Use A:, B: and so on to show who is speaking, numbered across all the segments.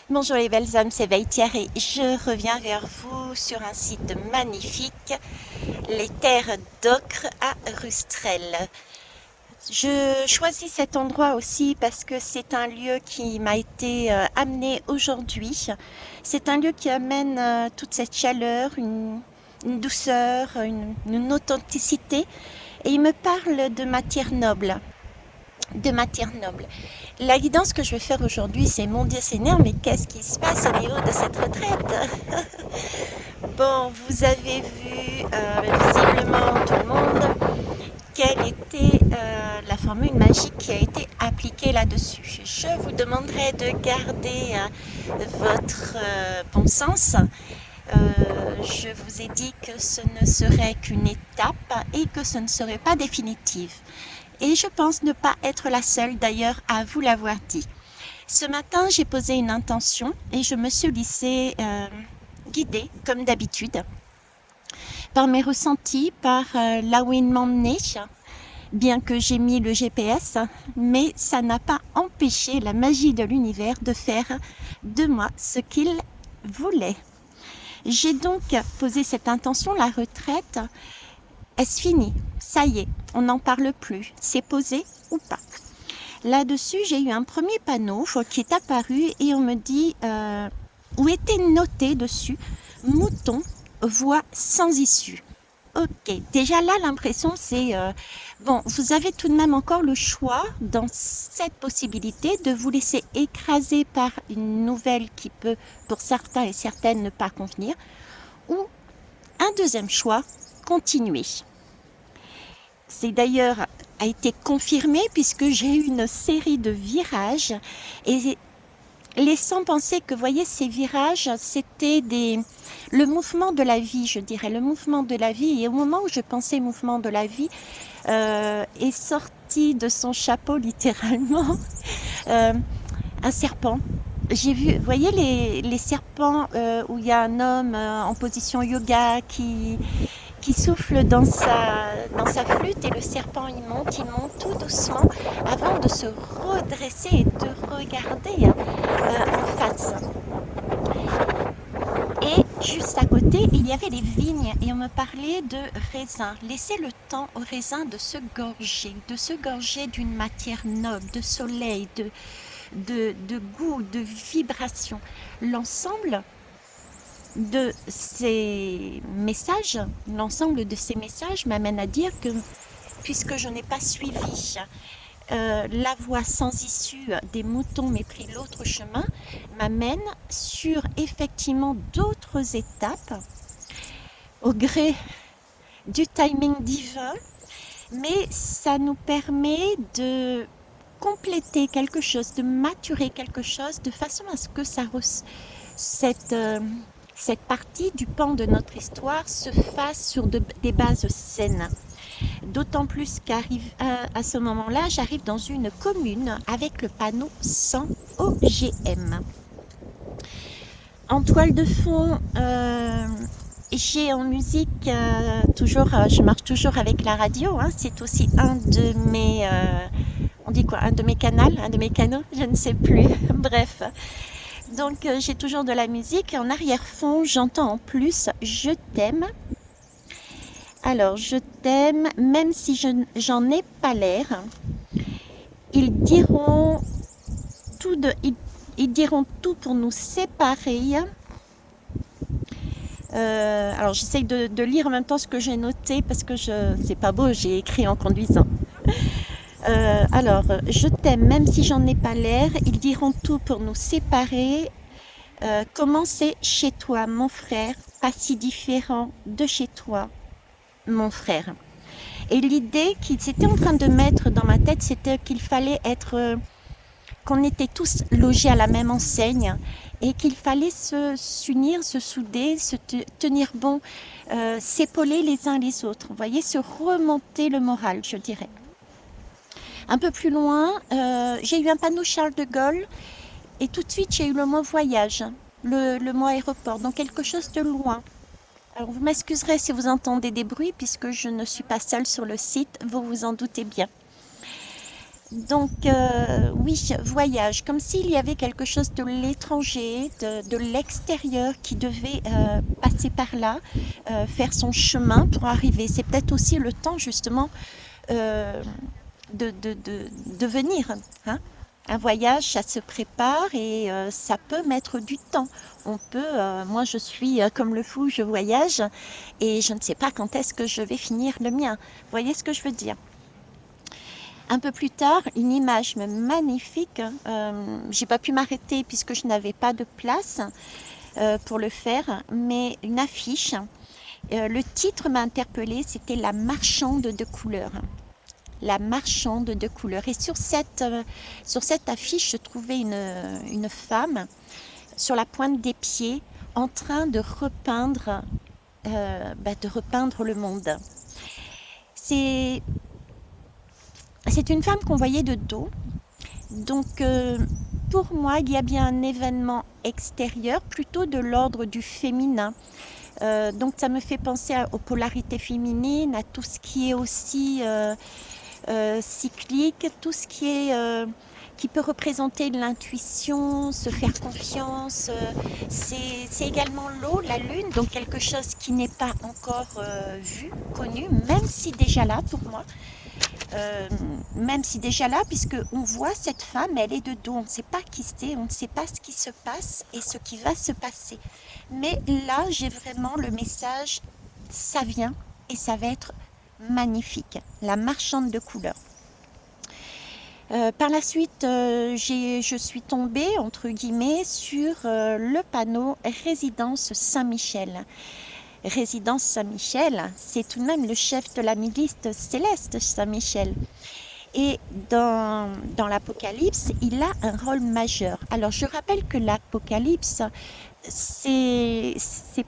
A: Bonjour les belles âmes, c'est Vaïtière et je reviens vers vous sur un site magnifique, les terres d'Ocre à Rustrel. Je choisis cet endroit aussi parce que c'est un lieu qui m'a été amené aujourd'hui. C'est un lieu qui amène toute cette chaleur, une douceur, une authenticité et il me parle de matière noble. De matière noble. La guidance que je vais faire aujourd'hui, c'est mon Dieu Seigneur, mais qu'est-ce qui se passe au niveau de cette retraite? Bon, vous avez vu visiblement tout le monde quelle était la formule magique qui a été appliquée là-dessus. Je vous demanderai de garder votre bon sens. Je vous ai dit que ce ne serait qu'une étape et que ce ne serait pas définitif. Et je pense ne pas être la seule d'ailleurs à vous l'avoir dit. Ce matin, j'ai posé une intention et je me suis laissée guider, comme d'habitude, par mes ressentis, par là où il m'emmenait, bien que j'ai mis le GPS, mais ça n'a pas empêché la magie de l'univers de faire de moi ce qu'il voulait. J'ai donc posé cette intention, la retraite, est-ce fini? Ça y est, on n'en parle plus, c'est posé ou pas? Là-dessus, j'ai eu un premier panneau qui est apparu et on me dit où était noté dessus mouton, voie sans issue. Ok, déjà là, l'impression c'est bon, vous avez tout de même encore le choix dans cette possibilité de vous laisser écraser par une nouvelle qui peut, pour certains et certaines, ne pas convenir, ou un deuxième choix, continuer. C'est d'ailleurs a été confirmé puisque j'ai eu une série de virages et laissant penser que, voyez, ces virages, c'était le mouvement de la vie, je dirais, le mouvement de la vie. Et au moment où je pensais mouvement de la vie, est sorti de son chapeau littéralement euh, un serpent. J'ai vu, vous voyez les serpents où il y a un homme en position yoga qui souffle dans sa flûte et le serpent il monte tout doucement avant de se redresser et de regarder en face. Et juste à côté, il y avait les vignes et on me parlait de raisins. Laissez le temps aux raisins de se gorger d'une matière noble, de soleil, de goût, de vibration. L'ensemble l'ensemble de ces messages m'amène à dire que puisque je n'ai pas suivi la voie sans issue des moutons mais pris l'autre chemin, m'amène sur effectivement d'autres étapes au gré du timing divin, mais ça nous permet de compléter quelque chose, de maturer quelque chose de façon à ce que cette, euh, cette partie du pan de notre histoire se fasse sur des bases saines. D'autant plus qu'arrive à ce moment-là, j'arrive dans une commune avec le panneau sans OGM. En toile de fond, j'ai en musique toujours, je marche toujours avec la radio. Hein, c'est aussi un de mes, on dit quoi, un de mes canaux, je ne sais plus. Bref, donc j'ai toujours de la musique. En arrière-fond, j'entends en plus "Je t'aime". Alors, je t'aime, même si j'en ai pas l'air. Ils diront ils diront tout pour nous séparer. Alors, j'essaye de lire en même temps ce que j'ai noté parce que c'est pas beau, j'ai écrit en conduisant. Alors, je t'aime, même si j'en ai pas l'air. Ils diront tout pour nous séparer. Comment c'est chez toi, mon frère, pas si différent de chez toi, mon frère. Et l'idée qu'ils étaient en train de mettre dans ma tête, c'était qu'il fallait qu'on était tous logés à la même enseigne et qu'il fallait s'unir, se souder, tenir bon, s'épauler les uns les autres. Vous voyez, se remonter le moral, je dirais. Un peu plus loin, j'ai eu un panneau Charles de Gaulle et tout de suite j'ai eu le mot voyage, le mot aéroport, donc quelque chose de loin. Alors vous m'excuserez si vous entendez des bruits puisque je ne suis pas seule sur le site, vous vous en doutez bien. Donc, oui, voyage, comme s'il y avait quelque chose de l'étranger, de l'extérieur qui devait passer par là, faire son chemin pour arriver. C'est peut-être aussi le temps, justement, euh, de venir, hein. Un voyage, ça se prépare et ça peut mettre du temps. Moi je suis comme le fou, je voyage et je ne sais pas quand est-ce que je vais finir le mien. Vous voyez ce que je veux dire? Un peu plus tard, une image mais magnifique. J'ai pas pu m'arrêter puisque je n'avais pas de place pour le faire, mais une affiche. Le titre m'a interpellée, c'était La marchande de couleurs. La marchande de couleurs. Et sur cette affiche, je trouvais une femme sur la pointe des pieds en train de repeindre le monde. C'est, c'est une femme qu'on voyait de dos. Donc, pour moi, il y a bien un événement extérieur, plutôt de l'ordre du féminin. Donc, ça me fait penser aux polarités féminines, à tout ce qui est aussi cyclique, tout ce qui est qui peut représenter de l'intuition, se faire confiance. C'est également l'eau, la lune, donc quelque chose qui n'est pas encore vu, connu, même si déjà là pour moi. Euh, Même si déjà là, puisque on voit cette femme, elle est de dos, on ne sait pas qui c'est, on ne sait pas ce qui se passe et ce qui va se passer. Mais là, j'ai vraiment le message, ça vient et ça va être magnifique. La marchande de couleurs. Par la suite, je suis tombée, entre guillemets, sur le panneau Résidence Saint-Michel. Résidence Saint-Michel, c'est tout de même le chef de la milice céleste Saint-Michel. Et dans l'Apocalypse, il a un rôle majeur. Alors, je rappelle que l'Apocalypse, c'est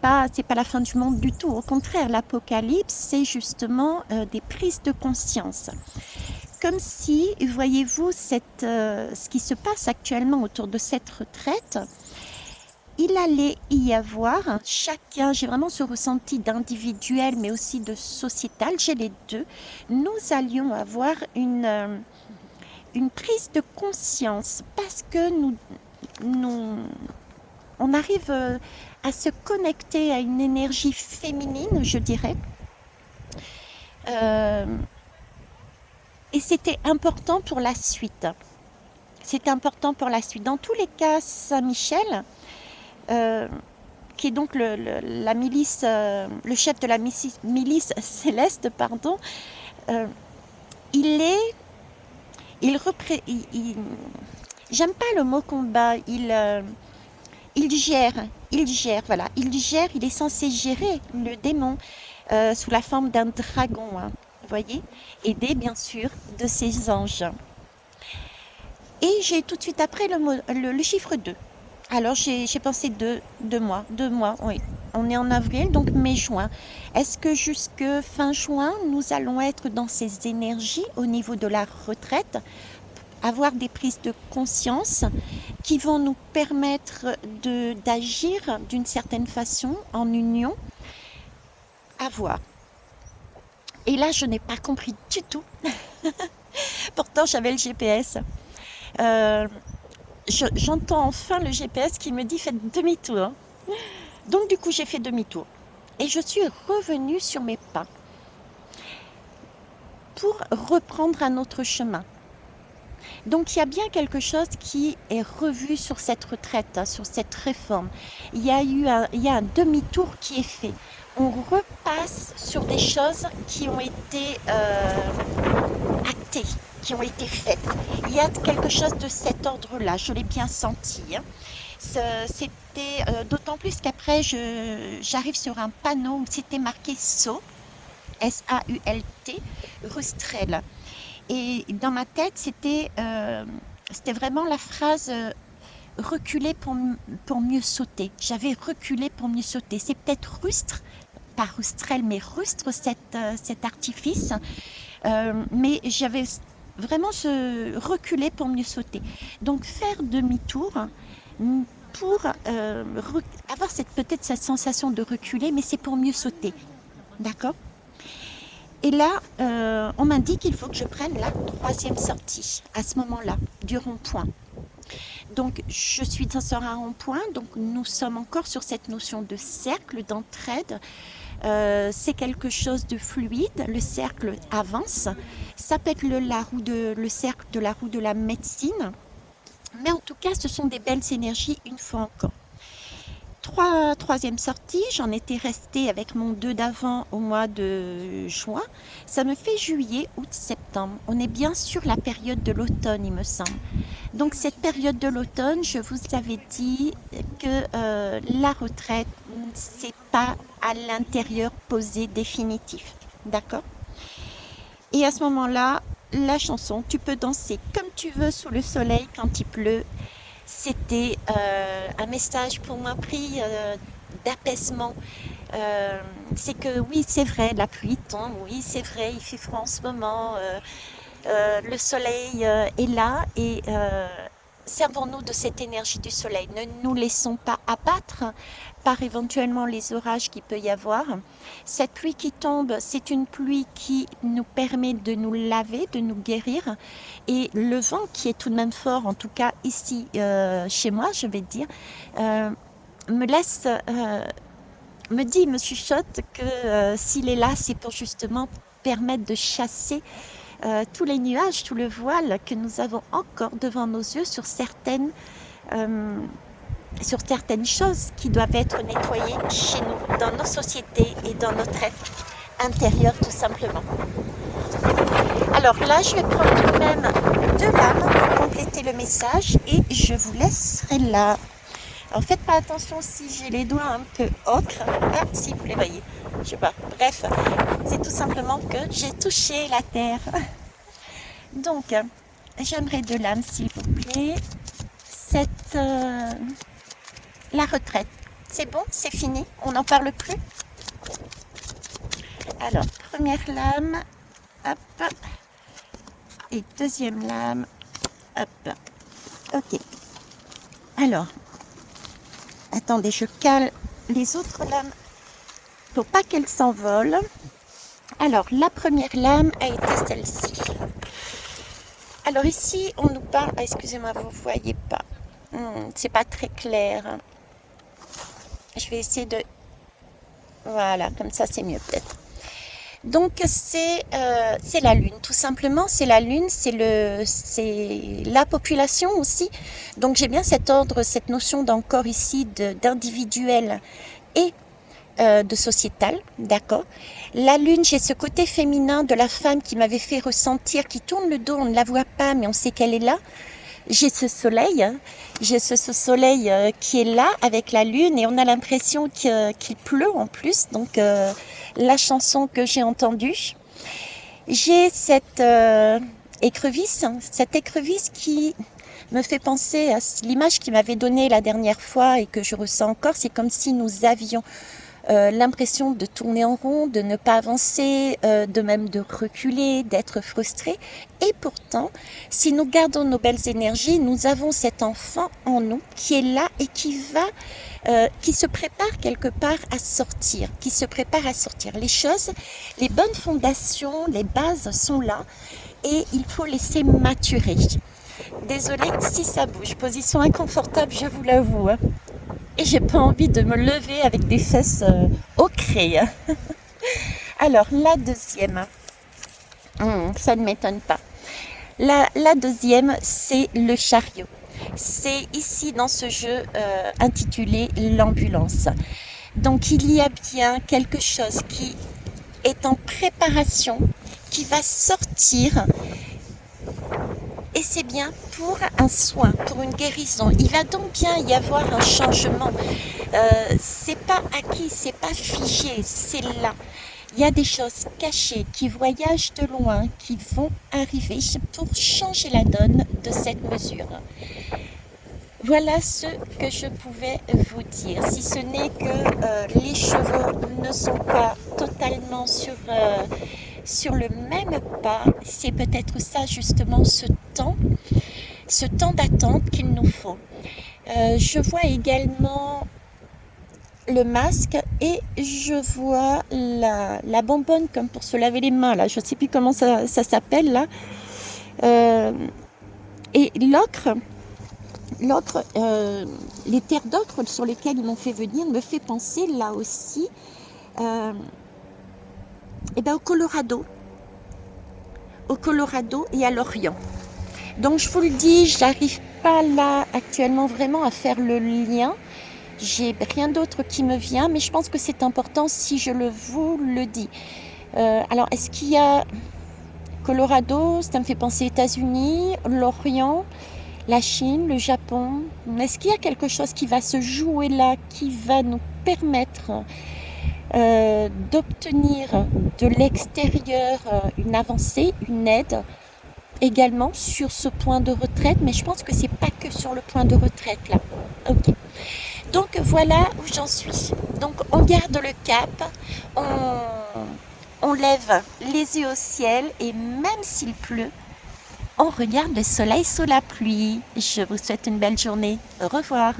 A: pas la fin du monde du tout. Au contraire, l'Apocalypse, c'est justement des prises de conscience. Comme si, voyez-vous, ce qui se passe actuellement autour de cette retraite, il allait y avoir chacun, j'ai vraiment ce ressenti d'individuel, mais aussi de sociétal, j'ai les deux, nous allions avoir une prise de conscience parce que nous on arrive à se connecter à une énergie féminine, je dirais. Euh, et c'était important pour la suite. C'est important pour la suite. Dans tous les cas, Saint-Michel, euh, qui est donc la milice, le chef de la milice céleste, pardon, euh, il est, j'aime pas le mot combat, il gère, voilà, il gère, il est censé gérer le démon sous la forme d'un dragon, hein, vous voyez, aidé bien sûr de ses anges. Et j'ai tout de suite après le chiffre 2. Alors j'ai pensé deux mois, oui. On est en avril, donc mai-juin. Est-ce que jusque fin juin, nous allons être dans ces énergies au niveau de la retraite, avoir des prises de conscience qui vont nous permettre d'agir d'une certaine façon en union, à voir. Et là, je n'ai pas compris du tout. Pourtant, j'avais le GPS. Euh, J'entends enfin le GPS qui me dit faites demi-tour. Donc du coup, j'ai fait demi-tour. Et je suis revenue sur mes pas pour reprendre un autre chemin. Donc il y a bien quelque chose qui est revu sur cette retraite, hein, sur cette réforme. Il y a un demi-tour qui est fait. On repasse sur des choses qui ont été actées, qui ont été faites. Il y a quelque chose de cet ordre-là, je l'ai bien senti, hein. C'était d'autant plus qu'après, j'arrive sur un panneau où c'était marqué SAULT, S-A-U-L-T, Rustrel. Et dans ma tête, c'était vraiment la phrase reculer pour mieux sauter. J'avais reculé pour mieux sauter. C'est peut-être rustre, pas rustrel, mais rustre cet artifice. Mais j'avais vraiment ce reculer pour mieux sauter. Donc faire demi-tour pour avoir peut-être cette sensation de reculer, mais c'est pour mieux sauter. D'accord? Et là, on m'indique qu'il faut que je prenne la troisième sortie à ce moment-là, du rond-point. Donc, je suis sur un rond-point, donc nous sommes encore sur cette notion de cercle, d'entraide. C'est quelque chose de fluide, le cercle avance. Ça peut être le cercle de la roue de la médecine, mais en tout cas, ce sont des belles énergies une fois encore. Troisième sortie, j'en étais restée avec mon 2 d'avant au mois de juin. Ça me fait juillet, août, septembre. On est bien sur la période de l'automne, il me semble. Donc cette période de l'automne, je vous avais dit que la retraite, c'est pas à l'intérieur posé définitif. D'accord? Et à ce moment-là, la chanson, tu peux danser comme tu veux sous le soleil quand il pleut. C'était un message pour moi pris d'apaisement. Euh, c'est que oui, c'est vrai, la pluie tombe, oui, c'est vrai, il fait froid en ce moment, le soleil est là et servons-nous de cette énergie du soleil. Ne nous laissons pas abattre par éventuellement les orages qu'il peut y avoir. Cette pluie qui tombe, c'est une pluie qui nous permet de nous laver, de nous guérir. Et le vent qui est tout de même fort, en tout cas ici chez moi, je vais dire, euh, me laisse, me dit, me chuchote que s'il est là, c'est pour justement permettre de chasser tous les nuages, tout le voile que nous avons encore devant nos yeux euh, sur certaines choses qui doivent être nettoyées chez nous, dans nos sociétés et dans notre être intérieur tout simplement. Alors là, je vais prendre tout de même 2 lames pour compléter le message et je vous laisserai là. Alors faites pas attention si j'ai les doigts un peu ocre. Ah, si vous les voyez. Je sais pas. Bref, c'est tout simplement que j'ai touché la terre. Donc, j'aimerais 2 lames, s'il vous plaît. Cette, la retraite. C'est bon, c'est fini, on n'en parle plus. Alors, première lame, hop, et deuxième lame, hop. Ok. Alors, attendez, je cale les autres lames pour pas qu'elles s'envolent. Alors, la première lame a été celle-ci. Alors ici, on nous parle... Ah, excusez-moi, vous ne voyez pas. C'est pas très clair. Je vais essayer de... Voilà, comme ça c'est mieux peut-être. Donc c'est la Lune, tout simplement. C'est la Lune, c'est la population aussi. Donc j'ai bien cet ordre, cette notion d'encore ici d'individuel et de sociétal, d'accord. La Lune, j'ai ce côté féminin de la femme qui m'avait fait ressentir, qui tourne le dos, on ne la voit pas, mais on sait qu'elle est là. J'ai ce soleil, hein. J'ai ce soleil qui est là avec la lune et on a l'impression qu'il pleut en plus. Donc la chanson que j'ai entendue, j'ai cette écrevisse qui me fait penser à l'image qu'il m'avait donnée la dernière fois et que je ressens encore. C'est comme si nous avions l'impression de tourner en rond, de ne pas avancer, de même de reculer, d'être frustré. Et pourtant, si nous gardons nos belles énergies, nous avons cet enfant en nous qui est là et qui se prépare quelque part à sortir, qui se prépare à sortir. Les choses, les bonnes fondations, les bases sont là et il faut laisser maturer. Désolée si ça bouge, position inconfortable, je vous l'avoue. Hein. Et j'ai pas envie de me lever avec des fesses ocrées. Alors, la deuxième, ça ne m'étonne pas. La deuxième, c'est le chariot. C'est ici dans ce jeu intitulé l'ambulance. Donc, il y a bien quelque chose qui est en préparation, qui va sortir. Et c'est bien pour un soin, pour une guérison. Il va donc bien y avoir un changement. C'est pas acquis, c'est pas figé, c'est là. Il y a des choses cachées qui voyagent de loin, qui vont arriver pour changer la donne de cette mesure. Voilà ce que je pouvais vous dire. Si ce n'est que les chevaux ne sont pas totalement sur le même pas, c'est peut-être ça justement ce temps d'attente qu'il nous faut. Je vois également le masque et je vois la bonbonne comme pour se laver les mains là. Je ne sais plus comment ça s'appelle là. Euh, et l'ocre, les terres d'ocre sur lesquelles ils m'ont fait venir me fait penser là aussi euh, eh ben, au Colorado et à l'Orient. Donc je vous le dis, j'arrive pas là actuellement vraiment à faire le lien. J'ai rien d'autre qui me vient, mais je pense que c'est important si je vous le dis. Alors, est-ce qu'il y a Colorado, ça me fait penser États-Unis, l'Orient, la Chine, le Japon. Est-ce qu'il y a quelque chose qui va se jouer là, qui va nous permettre d'obtenir de l'extérieur une avancée, une aide également sur ce point de retraite, mais je pense que c'est pas que sur le point de retraite là. Ok. Donc voilà où j'en suis. Donc on garde le cap, on lève les yeux au ciel et même s'il pleut, on regarde le soleil sous la pluie. Je vous souhaite une belle journée. Au revoir.